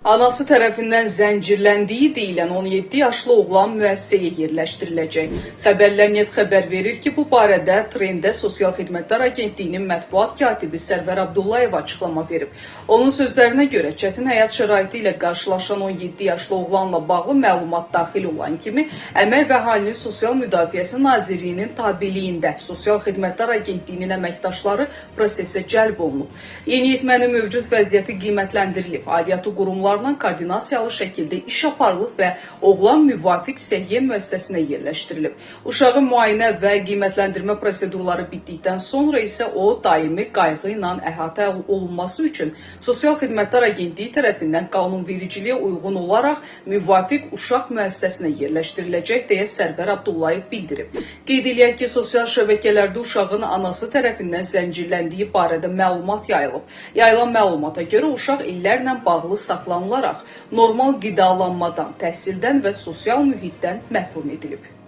Anası tərəfindən zəncirləndiyi deyilən 17 yaşlı oğlan müəssisəyə yerləşdiriləcək. Xəbərlər.net xəbər verir ki, bu barədə Trendə Sosial Xidmətlər Agentliyinin mətbuat katibi Sərvər Abdullayev açıqlama verib. Onun sözlərinə görə çətin həyat şəraiti ilə qarşılaşan 17 yaşlı oğlanla bağlı məlumat daxil olan kimi Əmək və Əhalinin Sosial Müdafiəsi Nazirliyinin tabeliyində Sosial Xidmətlər Agentliyinin əməkdaşları prosesə cəlb olunub. Yeniyetmənin mövcud vəziyyəti qiymətləndirilib. Aidiyyatı qurumlar koordinasiyalı şəkildə iş aparılıb və oğlan müvafiq səhiyyə müəssisəsinə yerləşdirilib. Uşağın müayinə və qiymətləndirmə prosedurları bitdikdən sonra isə o daimi qayğı ilə əhatə olunması üçün Sosial Xidmətlər Agentliyi tərəfindən qanunvericiliyə uyğun olaraq müvafiq uşaq müəssisəsinə yerləşdiriləcək deyə Sərvər Abdullayev bildirib. Qeyd eləyək ki, sosial şəbəkələrdə uşağın anası tərəfindən zəncirləndiyi barədə məlumat yayılıb. Yayılan məlumata görə uşaq illərlə bağlı saxlanılaraq normal qidalanmadan, təhsildən və sosial mühitdən məhrum edilib.